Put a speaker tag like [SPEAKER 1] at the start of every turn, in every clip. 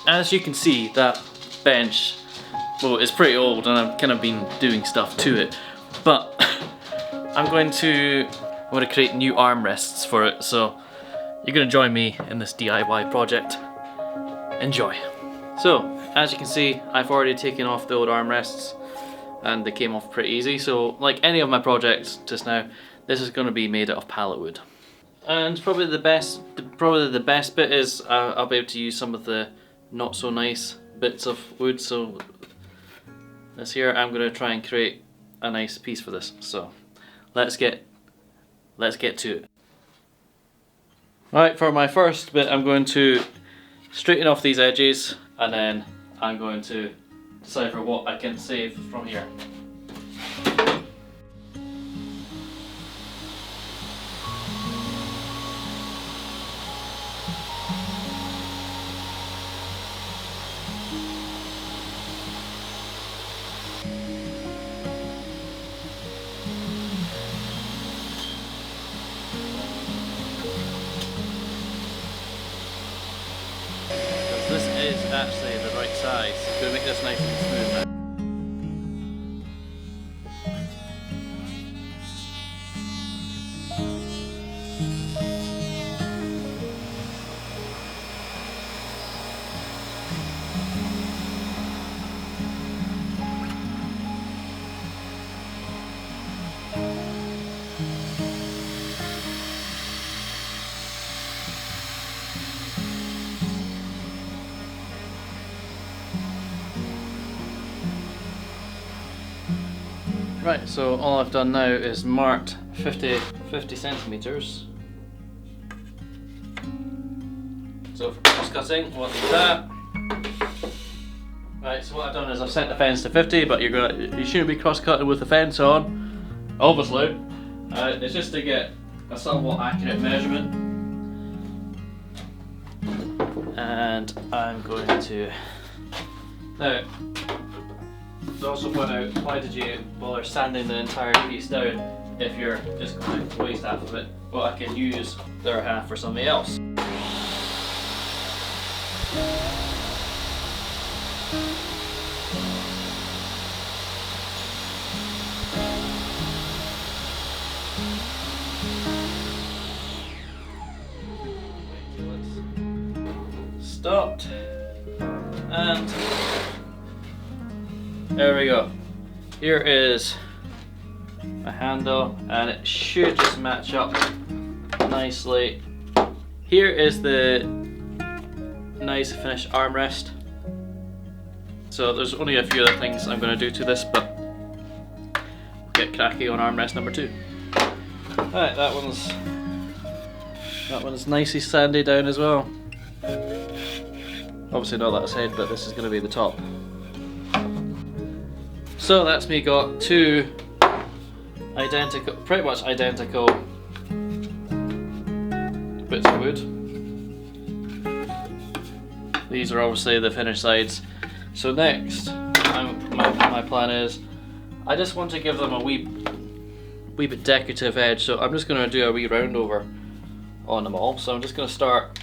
[SPEAKER 1] as you can see, that bench, well, it's pretty old and I've kind of been doing stuff to it, but I'm going to create new armrests for it, so you're going to join me in this DIY project. Enjoy. So, as you can see, I've already taken off the old armrests and they came off pretty easy, so like any of my projects just now, this is going to be made out of pallet wood. And probably the best bit is I'll be able to use some of the not so nice bits of wood. So this here, I'm going to try and create a nice piece for this. So let's get to it. Right, for my first bit, I'm going to straighten off these edges, and then I'm going to decipher what I can save from here. This is actually the right size. I'm going to make this nice and smooth now. Right, so all I've done now is marked 50 centimeters. So for cross cutting, we'll do that. Right, so what I've done is I've set the fence to 50, but you shouldn't be cross cutting with the fence on, obviously. It's just to get a somewhat accurate measurement. And I'm going to now. To also point out, why did you bother sanding the entire piece down if you're just going to waste half of it? Well, I can use the other half for something else. Stopped, and there we go. Here is a handle, and it should just match up nicely. Here is the nice finished armrest. So there's only a few other things I'm going to do to this, but we'll get cracking on armrest number 2. Alright, that one's nicely sanded down as well. Obviously not that side, but this is going to be the top. So that's me got 2 identical, pretty much identical bits of wood. These are obviously the finished sides. So next, my plan is, I just want to give them a wee bit decorative edge. So I'm just going to do a wee round over on them all. So I'm just going to start.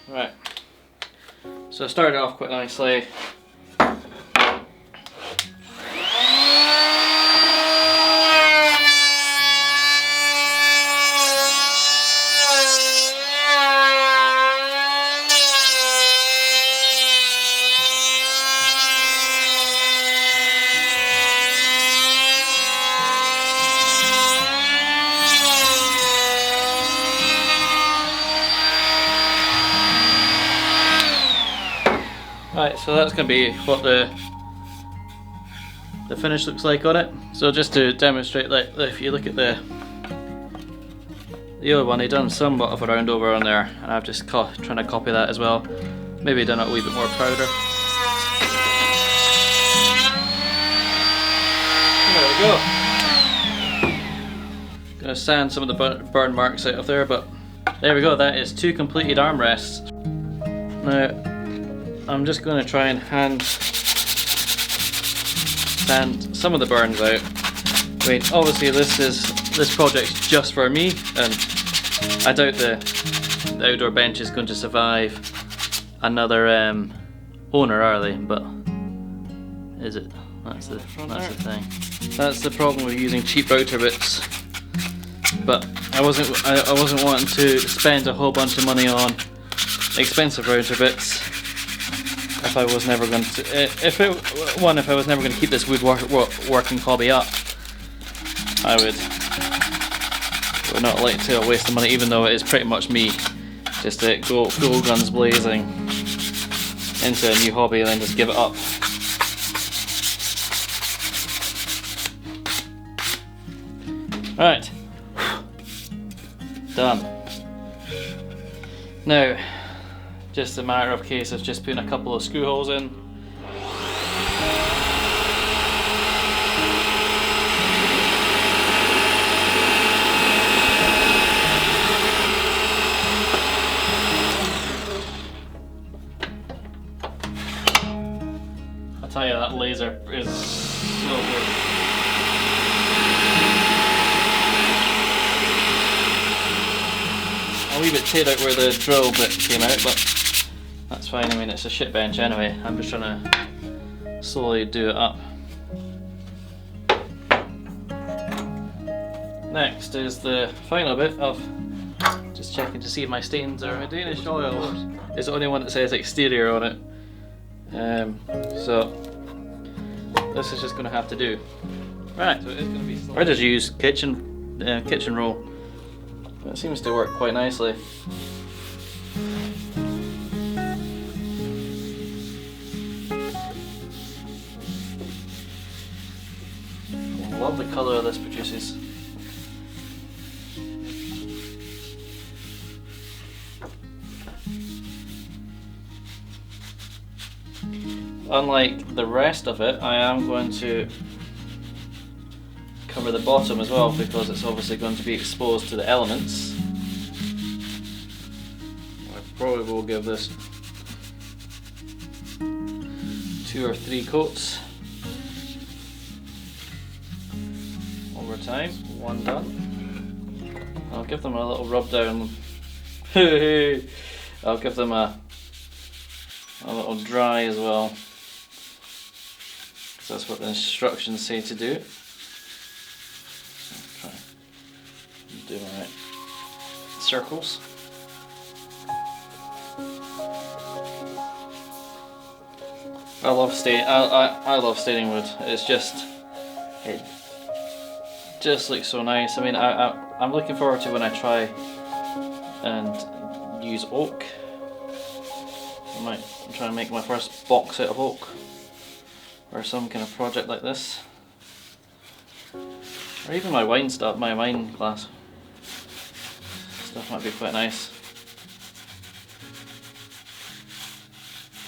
[SPEAKER 1] Right, so I started off quite nicely. Right, so that's going to be what the finish looks like on it. So just to demonstrate, like if you look at the the old one, he done somewhat of a round over on there, and I've just trying to copy that as well. Maybe done it a wee bit more prouder. There we go. Gonna sand some of the burn marks out of there, but there we go. That is 2 completed armrests. Now I'm just going to try and hand sand some of the burns out. I mean, obviously this project's just for me, and I doubt the outdoor bench is going to survive another owner, are they? But is it? That's the thing. That's the problem with using cheap router bits. But I wasn't wanting to spend a whole bunch of money on expensive router bits if I was never going to if I was never going to keep this woodworking hobby up. I would not like to waste the money, even though it is pretty much me just to go guns blazing into a new hobby and then just give it up. Right. Done. Now, just a matter of case of just putting a couple of screw holes in. I tell you, that laser is so good. A wee bit teared out where the drill bit came out, but that's fine. I mean, it's a shit bench anyway. I'm just trying to slowly do it up. Next is the final bit of just checking to see if my stains are Danish oil. It's the only one that says exterior on it. So this is just going to have to do. Right, so it is going to be. I just use kitchen roll. It seems to work quite nicely. Love the colour this produces. Unlike the rest of it, I am going to cover the bottom as well, because it's obviously going to be exposed to the elements. I probably will give this 2 or 3 coats over time. 1 done. I'll give them a little rub down. I'll give them a little dry as well, because that's what the instructions say to do. Do my circles. I love staining wood. It's it just looks so nice. I mean, I'm looking forward to when I try and use oak. I'm trying to make my first box out of oak, or some kind of project like this, or even my wine glass. Stuff might be quite nice.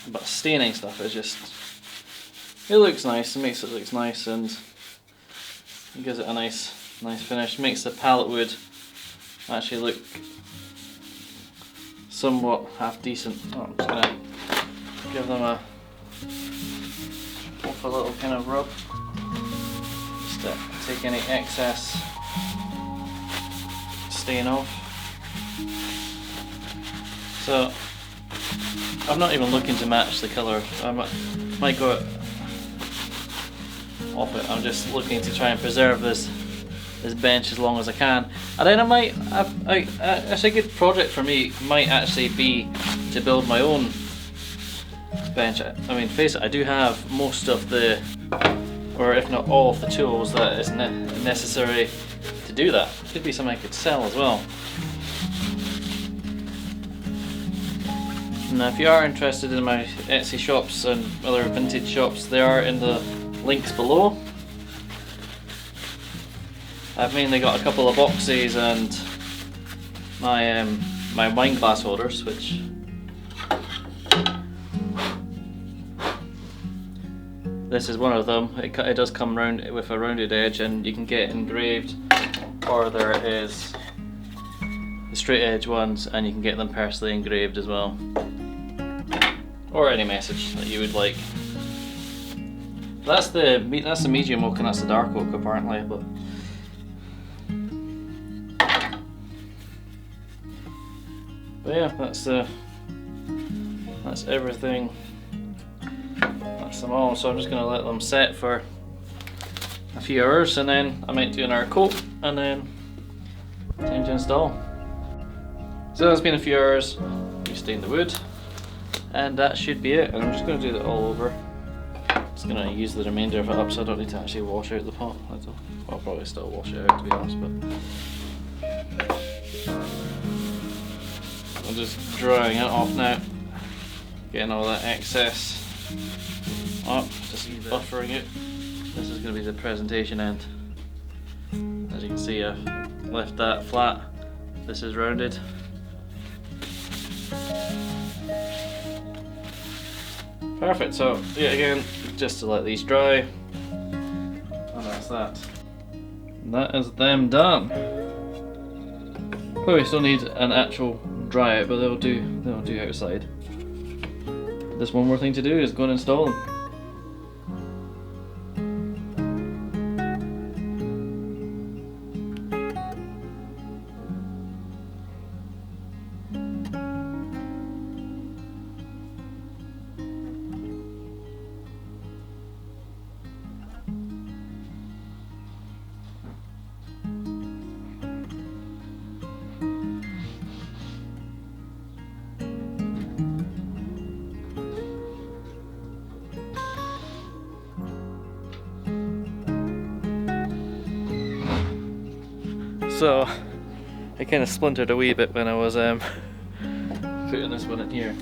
[SPEAKER 1] But staining stuff is just, it looks nice, it makes it look nice, and it gives it a nice finish. Makes the palette wood actually look somewhat half decent. Oh, I'm just gonna give them a little kind of rub, just to take any excess stain off. So I'm not even looking to match the colour. I might go off it. I'm just looking to try and preserve this bench as long as I can. And then actually a good project for me might actually be to build my own bench. I mean, face it, I do have most of the, or if not all of the tools that is necessary to do that. Could be something I could sell as well. Now, if you are interested in my Etsy shops and other vintage shops, they are in the links below. I've mainly got a couple of boxes and my wine glass holders, which this is one of them. It does come round with a rounded edge, and you can get engraved, or there is the straight edge ones, and you can get them personally engraved as well, or any message that you would like. That's the medium oak, and that's the dark oak apparently. But yeah, that's everything. That's them all. So I'm just gonna let them set for a few hours, and then I might do another coat, and then time to install. So it's been a few hours. We stained the wood, and that should be it. And I'm just gonna do that all over. Just gonna use the remainder of it up, so I don't need to actually wash out the pot. I'll probably still wash it out, to be honest, but I'm just drying it off now, getting all that excess up, just buffering it. This is going to be the presentation end. As you can see, I've left that flat. This is rounded. Perfect. So yeah, again, just to let these dry, and that's that. And that is them done. Probably still need an actual dry out, but they'll do outside. Just one more thing to do is go and install them. So I kind of splintered a wee bit when I was putting this one in here.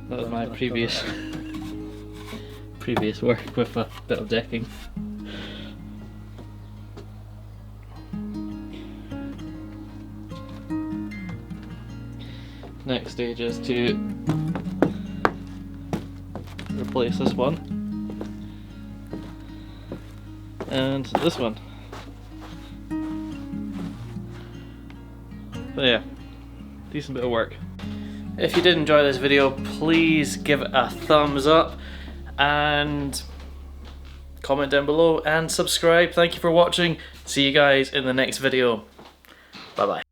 [SPEAKER 1] That was my previous work with a bit of decking. Next stage is to replace this one and this one. But yeah, decent bit of work. If you did enjoy this video, please give it a thumbs up and comment down below and subscribe. Thank you for watching. See you guys in the next video. Bye bye.